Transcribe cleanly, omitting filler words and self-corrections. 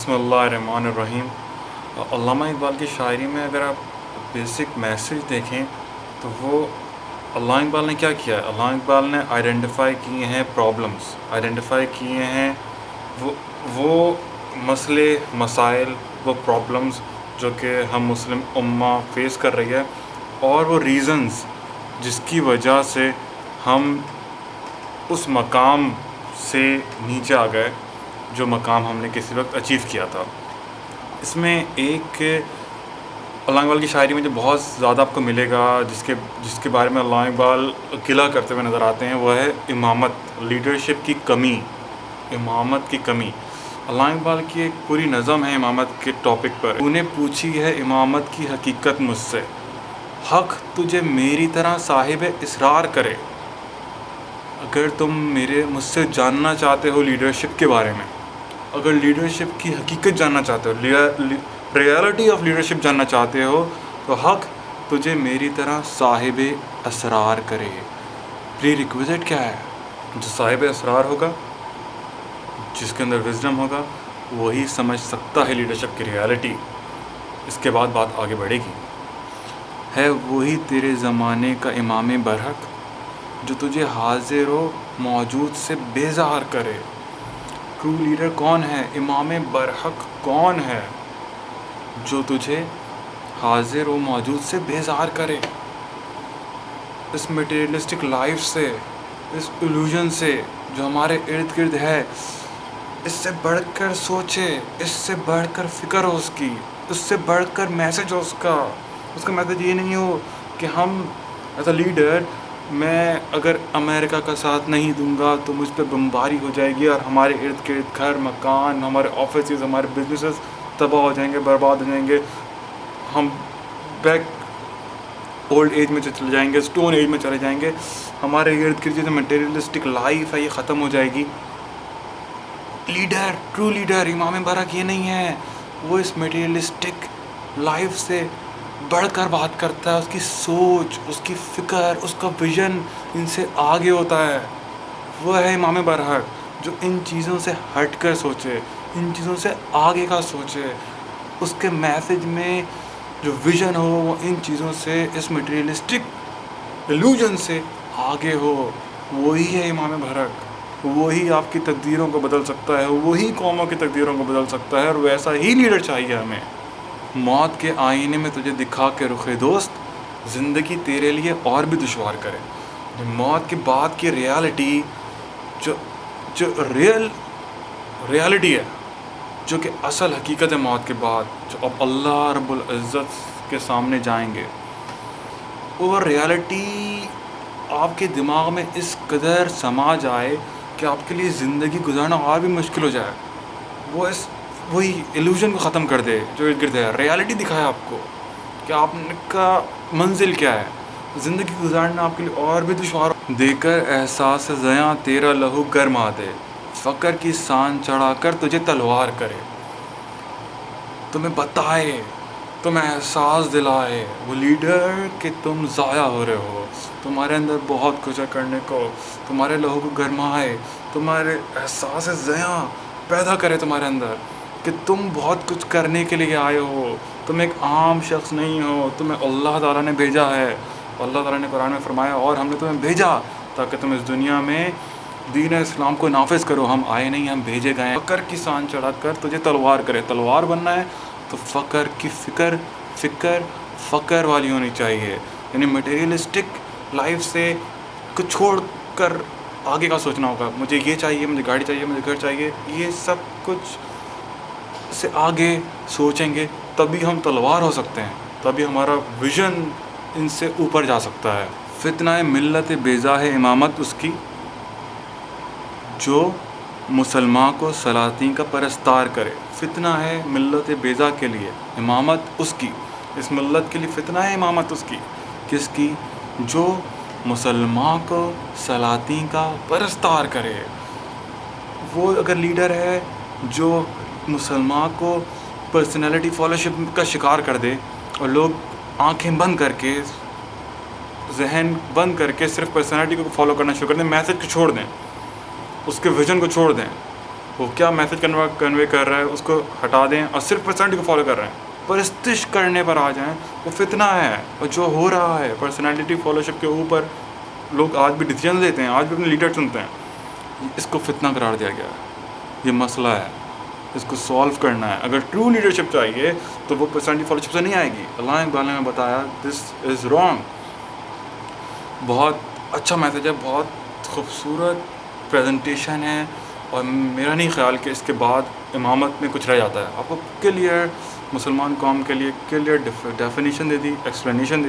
بسم اللہ الرحمن الرحیم۔ علامہ اقبال کی شاعری میں اگر آپ بیسک میسیج دیکھیں تو وہ علامہ اقبال نے کیا کیا ہے؟ علامہ اقبال نے آئیڈینٹیفائی کیے ہیں پرابلمس، آئیڈینٹیفائی کیے ہیں وہ مسئلے، مسائل، وہ پرابلمس جو کہ ہم مسلم امہ فیس کر رہی ہے، اور وہ ریزنز جس کی وجہ سے ہم اس مقام سے نیچے آ گئے جو مقام ہم نے کسی وقت اچیو کیا تھا۔ اس میں ایک علامہ اقبال کی شاعری میں جو بہت زیادہ آپ کو ملے گا، جس کے بارے میں علامہ اقبال گلہ کرتے ہوئے نظر آتے ہیں، وہ ہے امامت، لیڈرشپ کی کمی، امامت کی کمی۔ علامہ اقبال کی ایک پوری نظم ہے امامت کے ٹاپک پر۔ انہیں پوچھی ہے امامت کی حقیقت مجھ سے، حق تجھے میری طرح صاحب اسرار کرے۔ اگر تم مجھ سے جاننا چاہتے ہو لیڈرشپ کے بارے میں، اگر لیڈرشپ کی حقیقت جاننا چاہتے ہو، ریالٹی آف لیڈرشپ جاننا چاہتے ہو، تو حق تجھے میری طرح صاحب اسرار کرے۔ پری ریکویزٹ کیا ہے؟ جو صاحب اسرار ہوگا، جس کے اندر وزڈم ہوگا، وہی سمجھ سکتا ہے لیڈرشپ کی ریالٹی۔ اس کے بعد بات آگے بڑھے گی۔ ہے وہی تیرے زمانے کا امام برحق جو تجھے حاضر و موجود سے بیزار کرے۔ ٹرو لیڈر کون ہے؟ امام برحق کون ہے جو تجھے حاضر و موجود سے بیزار کرے؟ اس میٹیریلسٹک لائف سے، اس ایلوژن سے جو ہمارے ارد گرد ہے، اس سے بڑھ کر سوچے، اس سے بڑھ کر فکر ہو اس کی، اس سے بڑھ کر میسج ہو اس کا میسج یہ نہیں ہو کہ ہم ایز اے لیڈر، میں اگر امریکہ کا ساتھ نہیں دوں گا تو مجھ پہ بمباری ہو جائے گی اور ہمارے ارد گرد گھر، مکان، ہمارے آفیسز، ہمارے بزنسز تباہ ہو جائیں گے، برباد ہو جائیں گے، ہم بیک اولڈ ایج میں چلے جائیں گے، اسٹون ایج میں چلے جائیں گے، ہمارے ارد گرد جو میٹیریلسٹک لائف ہے یہ ختم ہو جائے گی۔ لیڈر، ٹرو لیڈر، امام برحق یہ نہیں ہے، وہ اس میٹیریلسٹک لائف سے بڑھ کر بات کرتا ہے، اس کی سوچ، اس کی فکر، اس کا ویژن ان سے آگے ہوتا ہے۔ وہ ہے امام برحق جو ان چیزوں سے ہٹ کر سوچے، ان چیزوں سے آگے کا سوچے، اس کے میسج میں جو ویژن ہو وہ ان چیزوں سے، اس میٹیریلسٹک ایلوژن سے آگے ہو۔ وہی ہے امام برحق، وہی آپ کی تقدیروں کو بدل سکتا ہے، وہی قوموں کی تقدیروں کو بدل سکتا ہے، اور ویسا ہی لیڈر چاہیے ہمیں۔ موت کے آئینے میں تجھے دکھا کے رخ دوست، زندگی تیرے لیے اور بھی دشوار کرے۔ موت کے بعد کی ریالٹی، جو ریالٹی ہے، جو کہ اصل حقیقت ہے موت کے بعد، جو اب اللہ رب العزت کے سامنے جائیں گے، وہ ریالٹی آپ کے دماغ میں اس قدر سما جائے کہ آپ کے لیے زندگی گزارنا اور بھی مشکل ہو جائے۔ وہی ایلوژن کو ختم کر دے جو ارد گرد ہے، ریالٹی دکھائے آپ کو کہ آپ کا منزل کیا ہے۔ زندگی گزارنا آپ کے لیے اور بھی دشوار دے کر احساس زیاں تیرا لہو گرما دے، فقر کی سان چڑھا کر تجھے تلوار کرے۔ تمہیں بتائے، تمہیں احساس دلائے وہ لیڈر کہ تم ضائع ہو رہے ہو، تمہارے اندر بہت کچھ ہے کرنے کو، تمہارے لہو کو گرمائے، تمہارے احساس زیاں پیدا کرے تمہارے اندر کہ تم بہت کچھ کرنے کے لیے آئے ہو، تم ایک عام شخص نہیں ہو، تمہیں اللہ تعالیٰ نے بھیجا ہے۔ اللہ تعالیٰ نے قرآن میں فرمایا، اور ہم نے تمہیں بھیجا تاکہ تم اس دنیا میں دین اسلام کو نافذ کرو۔ ہم آئے نہیں، ہم بھیجے گئے ہیں۔ فقر کی سان چڑھا کر تجھے تلوار کرے۔ تلوار بننا ہے تو فقر کی فقر والی ہونی چاہیے، یعنی میٹیریلسٹک لائف سے کو چھوڑ کر آگے کا سوچنا ہوگا۔ مجھے یہ چاہیے، مجھے گاڑی چاہیے، مجھے گھر چاہیے، یہ سب کچھ سے آگے سوچیں گے تبھی ہم تلوار ہو سکتے ہیں، تبھی ہمارا ویژن ان سے اوپر جا سکتا ہے۔ فتنہ ملت بیضا ہے امامت اس کی جو مسلمان کو سلاطین کا پرستار کرے۔ فتنہ ہے ملت بیضا کے لیے، امامت اس کی، اس ملت کے لیے فتنہ ہے امامت اس کی، کس کی؟ جو مسلمان کو سلاطین کا پرستار کرے۔ وہ اگر لیڈر ہے جو مسلمان کو پرسنالٹی فالوشپ کا شکار کر دے اور لوگ آنکھیں بند کر کے، ذہن بند کر کے صرف پرسنالٹی کو فالو کرنا شروع کر دیں، میسج کو چھوڑ دیں، اس کے ویژن کو چھوڑ دیں، وہ کیا میسج کنوے کر رہا ہے اس کو ہٹا دیں اور صرف پرسنالٹی کو فالو کر رہے ہیں. پرستش کرنے پر آ جائیں وہ فتنہ ہے. اور جو ہو رہا ہے پرسنالٹی فالوشپ کے اوپر لوگ آج بھی ڈیسیجن لیتے ہیں, آج بھی اپنے لیڈر چنتے ہیں. اس کو فتنہ قرار دیا گیا ہے. یہ مسئلہ ہے, اس کو سالو کرنا ہے. اگر ٹرو لیڈرشپ چاہیے تو وہ پرسنالٹی فالوشپ سے نہیں آئے گی. علامہ اقبال نے بتایا دس از رانگ. بہت اچھا میسج ہے, بہت خوبصورت پریزنٹیشن ہے, اور میرا نہیں خیال کہ اس کے بعد امامت میں کچھ رہ جاتا ہے. آپ کو کلیئر مسلمان قوم کے لیے کلیئر ڈیفینیشن دے دی, ایکسپلینیشن دے دی.